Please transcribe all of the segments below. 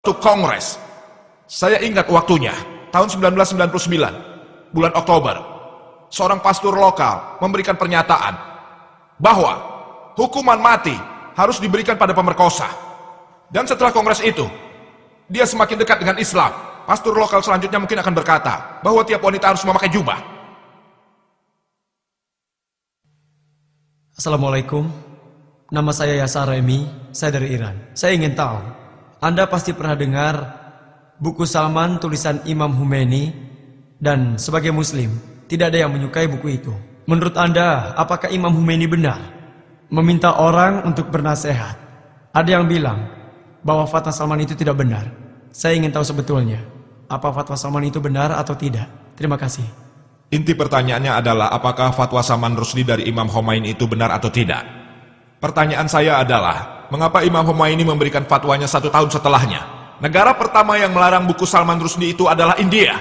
Untuk Kongres. Saya ingat waktunya, tahun 1999, bulan Oktober, seorang pastor lokal memberikan pernyataan bahwa hukuman mati harus diberikan pada pemerkosa. Dan setelah Kongres itu, dia semakin dekat dengan Islam. Pastor lokal selanjutnya mungkin akan berkata bahwa tiap wanita harus memakai jubah. Assalamualaikum, nama saya Yasar Remi, saya dari Iran. Saya ingin tahu, Anda pasti pernah dengar buku Salman tulisan Imam Khomeini, dan sebagai Muslim, tidak ada yang menyukai buku itu. Menurut Anda, apakah Imam Khomeini benar meminta orang untuk bernasehat? Ada yang bilang bahwa fatwa Salman itu tidak benar. Saya ingin tahu sebetulnya, apa fatwa Salman itu benar atau tidak? Terima kasih. Inti pertanyaannya adalah apakah fatwa Salman Rushdie dari Imam Khomeini itu benar atau tidak? Pertanyaan saya adalah, mengapa Imam Khomeini memberikan fatwanya 1 tahun setelahnya? Negara pertama yang melarang buku Salman Rushdie itu adalah India.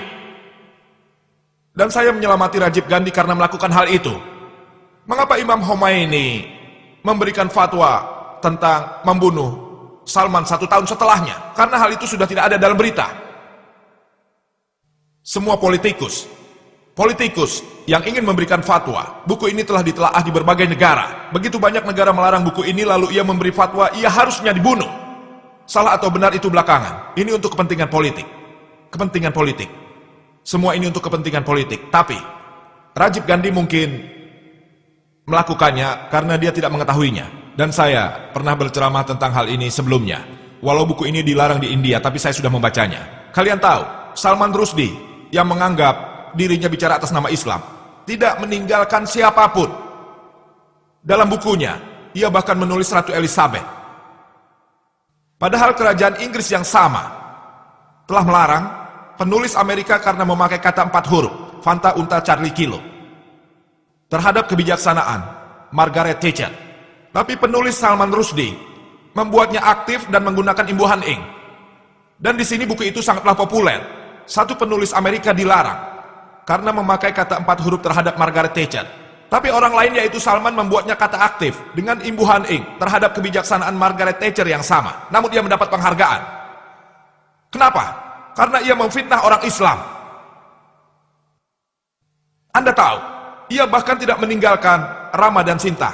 Dan saya menyelamati Rajiv Gandhi karena melakukan hal itu. Mengapa Imam Khomeini memberikan fatwa tentang membunuh Salman 1 tahun setelahnya? Karena hal itu sudah tidak ada dalam berita. Semua politikus yang ingin memberikan fatwa, buku ini telah ditelaah di berbagai negara. Begitu banyak negara melarang buku ini, lalu ia memberi fatwa, ia harusnya dibunuh. Salah atau benar itu belakangan. Ini untuk kepentingan politik. Kepentingan politik. Semua ini untuk kepentingan politik. Tapi Rajiv Gandhi mungkin melakukannya karena dia tidak mengetahuinya. Dan saya pernah berceramah tentang hal ini sebelumnya. Walau buku ini dilarang di India, tapi saya sudah membacanya. Kalian tahu, Salman Rushdie yang menganggap dirinya bicara atas nama Islam tidak meninggalkan siapapun. Dalam bukunya, ia bahkan menulis Ratu Elizabeth. Padahal kerajaan Inggris yang sama telah melarang penulis Amerika karena memakai kata 4 huruf, Fanta Unta Charlie Kilo, terhadap kebijaksanaan Margaret Thatcher. Tapi penulis Salman Rushdie membuatnya aktif dan menggunakan imbuhan ink. Dan di sini buku itu sangatlah populer. Satu penulis Amerika dilarang karena memakai kata 4 huruf terhadap Margaret Thatcher. Tapi orang lain yaitu Salman membuatnya kata aktif dengan imbuhan ink terhadap kebijaksanaan Margaret Thatcher yang sama. Namun dia mendapat penghargaan. Kenapa? Karena ia memfitnah orang Islam. Anda tahu, ia bahkan tidak meninggalkan Rama dan Sinta.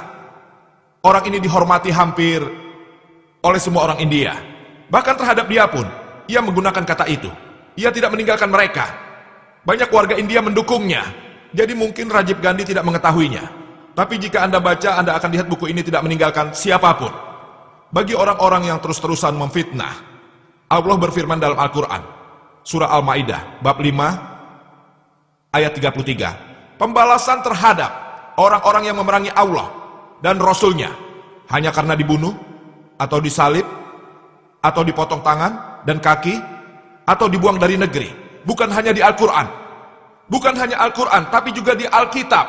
Orang ini dihormati hampir oleh semua orang India. Bahkan terhadap dia pun, ia menggunakan kata itu. Ia tidak meninggalkan mereka. Banyak warga India mendukungnya. Jadi mungkin Rajiv Gandhi tidak mengetahuinya. Tapi jika Anda baca, Anda akan lihat buku ini tidak meninggalkan siapapun. Bagi orang-orang yang terus-terusan memfitnah, Allah berfirman dalam Al-Quran, Surah Al-Ma'idah, bab 5, ayat 33. Pembalasan terhadap orang-orang yang memerangi Allah dan Rasulnya hanya karena dibunuh, atau disalib, atau dipotong tangan dan kaki, atau dibuang dari negeri. Bukan hanya di Al-Quran. Bukan hanya Al-Quran, tapi juga di Alkitab.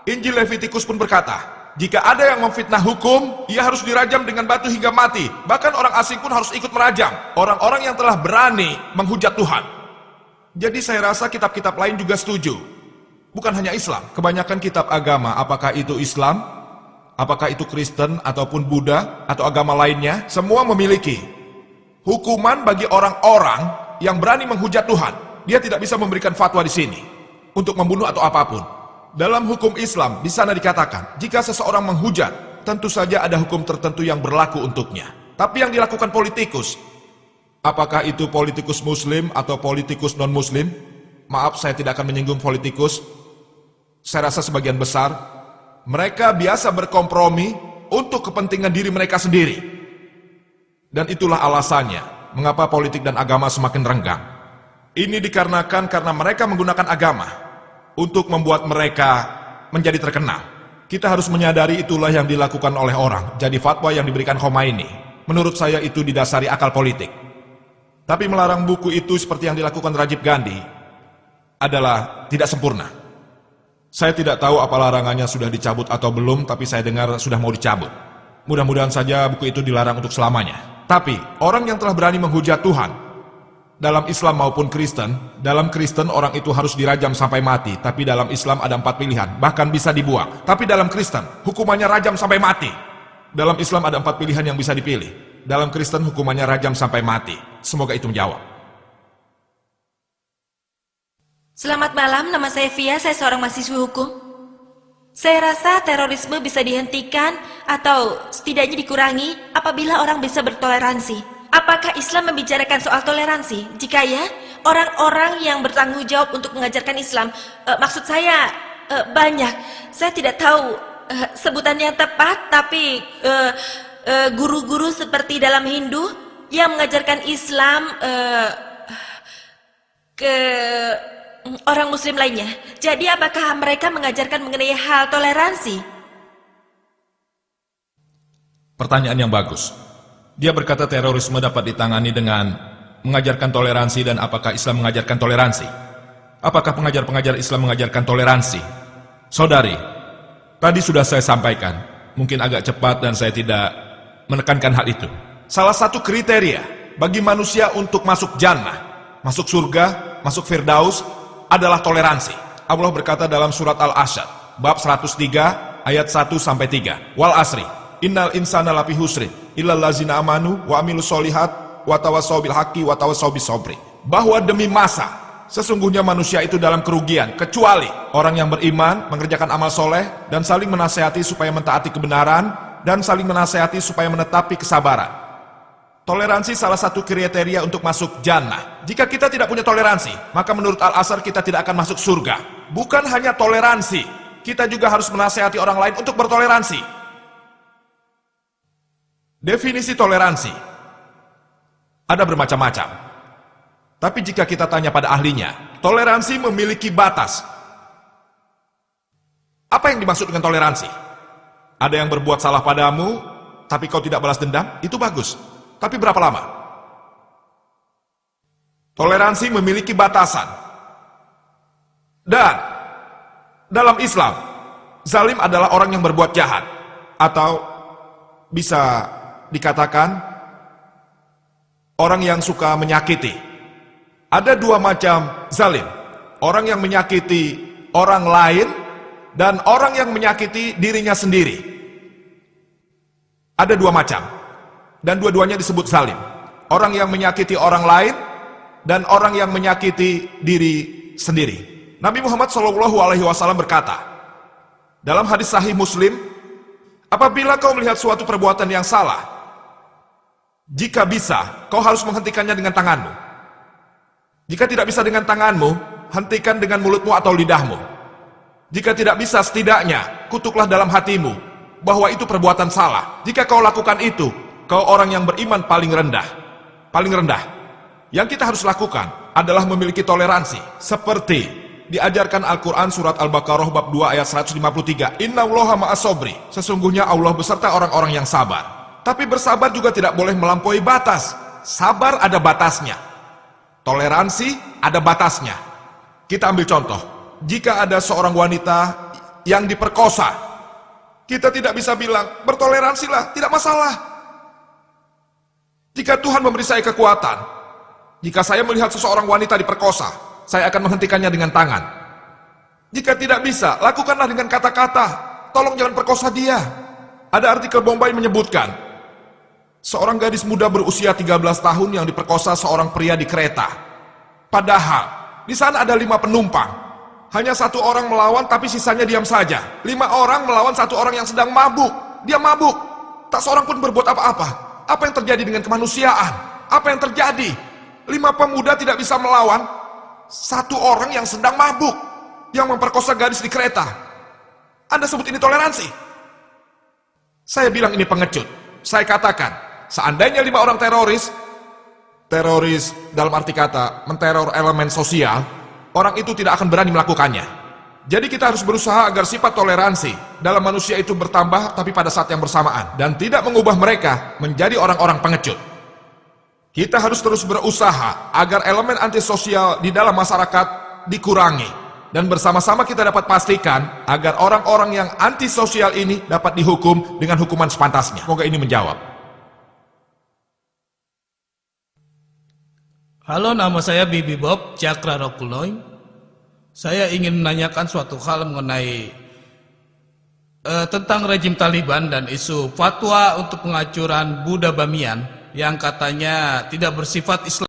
Injil Levitikus pun berkata, jika ada yang memfitnah hukum, ia harus dirajam dengan batu hingga mati. Bahkan orang asing pun harus ikut merajam. Orang-orang yang telah berani menghujat Tuhan. Jadi saya rasa kitab-kitab lain juga setuju. Bukan hanya Islam. Kebanyakan kitab agama, apakah itu Islam, apakah itu Kristen, ataupun Buddha, atau agama lainnya, semua memiliki hukuman bagi orang-orang yang berani menghujat Tuhan. Dia tidak bisa memberikan fatwa di sini untuk membunuh atau apapun. Dalam hukum Islam, di sana dikatakan, jika seseorang menghujat, tentu saja ada hukum tertentu yang berlaku untuknya. Tapi yang dilakukan politikus, apakah itu politikus Muslim atau politikus non-Muslim? Maaf, saya tidak akan menyinggung politikus. Saya rasa sebagian besar, mereka biasa berkompromi untuk kepentingan diri mereka sendiri. Dan itulah alasannya, mengapa politik dan agama semakin renggang. Ini dikarenakan karena mereka menggunakan agama untuk membuat mereka menjadi terkenal. Kita harus menyadari itulah yang dilakukan oleh orang. Jadi fatwa yang diberikan Khomeini, menurut saya itu didasari akal politik. Tapi melarang buku itu seperti yang dilakukan Rajiv Gandhi adalah tidak sempurna. Saya tidak tahu apa larangannya sudah dicabut atau belum, tapi saya dengar sudah mau dicabut. Mudah-mudahan saja buku itu dilarang untuk selamanya. Tapi orang yang telah berani menghujat Tuhan, dalam Islam maupun Kristen, dalam Kristen orang itu harus dirajam sampai mati. Tapi dalam Islam ada 4 pilihan, bahkan bisa dibuang. Tapi dalam Kristen, hukumannya rajam sampai mati. Dalam Islam ada 4 pilihan yang bisa dipilih. Dalam Kristen hukumannya rajam sampai mati. Semoga itu menjawab. Selamat malam, nama saya Via, saya seorang mahasiswi hukum. Saya rasa terorisme bisa dihentikan atau setidaknya dikurangi apabila orang bisa bertoleransi. Apakah Islam membicarakan soal toleransi? Jika ya, orang-orang yang bertanggung jawab untuk mengajarkan Islam, maksud saya banyak. Saya tidak tahu sebutannya yang tepat, tapi guru-guru seperti dalam Hindu yang mengajarkan Islam ke orang Muslim lainnya. Jadi apakah mereka mengajarkan mengenai hal toleransi? Pertanyaan yang bagus. Dia berkata terorisme dapat ditangani dengan mengajarkan toleransi, dan apakah Islam mengajarkan toleransi? Apakah pengajar-pengajar Islam mengajarkan toleransi? Saudari, tadi sudah saya sampaikan, mungkin agak cepat dan saya tidak menekankan hal itu. Salah satu kriteria bagi manusia untuk masuk jannah, masuk surga, masuk firdaus adalah toleransi. Allah berkata dalam surat Al-Asyad, bab 103, ayat 1-3. Wal asri, innal insana lafi husrin, illal lazina amanu wa amilus solihat wa tawassaw bil haqqi wa tawassaw bis sabri. Bahwa demi masa, sesungguhnya manusia itu dalam kerugian, kecuali orang yang beriman, mengerjakan amal soleh, dan saling menasehati supaya mentaati kebenaran, dan saling menasehati supaya menetapi kesabaran. Toleransi salah satu kriteria untuk masuk jannah. Jika kita tidak punya toleransi, maka menurut Al-Asar kita tidak akan masuk surga. Bukan hanya toleransi, kita juga harus menasehati orang lain untuk bertoleransi. Definisi toleransi ada bermacam-macam. Tapi jika kita tanya pada ahlinya, toleransi memiliki batas. Apa yang dimaksud dengan toleransi? Ada yang berbuat salah padamu, tapi kau tidak balas dendam, itu bagus. Tapi berapa lama? Toleransi memiliki batasan. Dan dalam Islam, zalim adalah orang yang berbuat jahat. Atau bisa dikatakan orang yang suka menyakiti. Ada dua macam zalim. Orang yang menyakiti orang lain dan orang yang menyakiti dirinya sendiri. Ada dua macam. Dan dua-duanya disebut zalim. Orang yang menyakiti orang lain dan orang yang menyakiti diri sendiri. Nabi Muhammad SAW berkata dalam hadis sahih Muslim, apabila kau melihat suatu perbuatan yang salah, jika bisa, kau harus menghentikannya dengan tanganmu. Jika tidak bisa dengan tanganmu, hentikan dengan mulutmu atau lidahmu. Jika tidak bisa, setidaknya kutuklah dalam hatimu bahwa itu perbuatan salah. Jika kau lakukan itu, kau orang yang beriman paling rendah. Paling rendah. Yang kita harus lakukan adalah memiliki toleransi. Seperti diajarkan Al-Quran surat Al-Baqarah bab 2 ayat 153. Innallaha ma'as sabri. Sesungguhnya Allah beserta orang-orang yang sabar. Tapi bersabar juga tidak boleh melampaui batas. Sabar ada batasnya. Toleransi ada batasnya. Kita ambil contoh. Jika ada seorang wanita yang diperkosa, kita tidak bisa bilang, bertoleransilah, tidak masalah. Jika Tuhan memberi saya kekuatan, jika saya melihat seseorang wanita diperkosa, saya akan menghentikannya dengan tangan. Jika tidak bisa, lakukanlah dengan kata-kata, tolong jangan perkosa dia. Ada artikel Bombay menyebutkan, seorang gadis muda berusia 13 tahun yang diperkosa seorang pria di kereta. Padahal, di sana ada 5 penumpang. Hanya 1 orang melawan, tapi sisanya diam saja. 5 orang melawan 1 orang yang sedang mabuk. Dia mabuk. Tak seorang pun berbuat apa-apa. Apa yang terjadi dengan kemanusiaan? Apa yang terjadi? 5 pemuda tidak bisa melawan 1 orang yang sedang mabuk, yang memperkosa gadis di kereta. Anda sebut ini toleransi? Saya bilang ini pengecut. Saya katakan, seandainya 5 orang teroris dalam arti kata menteror elemen sosial, orang itu tidak akan berani melakukannya. Jadi kita harus berusaha agar sifat toleransi dalam manusia itu bertambah, tapi pada saat yang bersamaan, dan tidak mengubah mereka menjadi orang-orang pengecut. Kita harus terus berusaha agar elemen antisosial di dalam masyarakat dikurangi, dan bersama-sama kita dapat pastikan agar orang-orang yang antisosial ini dapat dihukum dengan hukuman sepantasnya. Semoga ini menjawab. Halo, nama saya Bibi Bob Cakra Rokuloy. Saya ingin menanyakan suatu hal mengenai tentang rejim Taliban dan isu fatwa untuk penghancuran Buddha Bamiyan. yang katanya tidak bersifat Islam.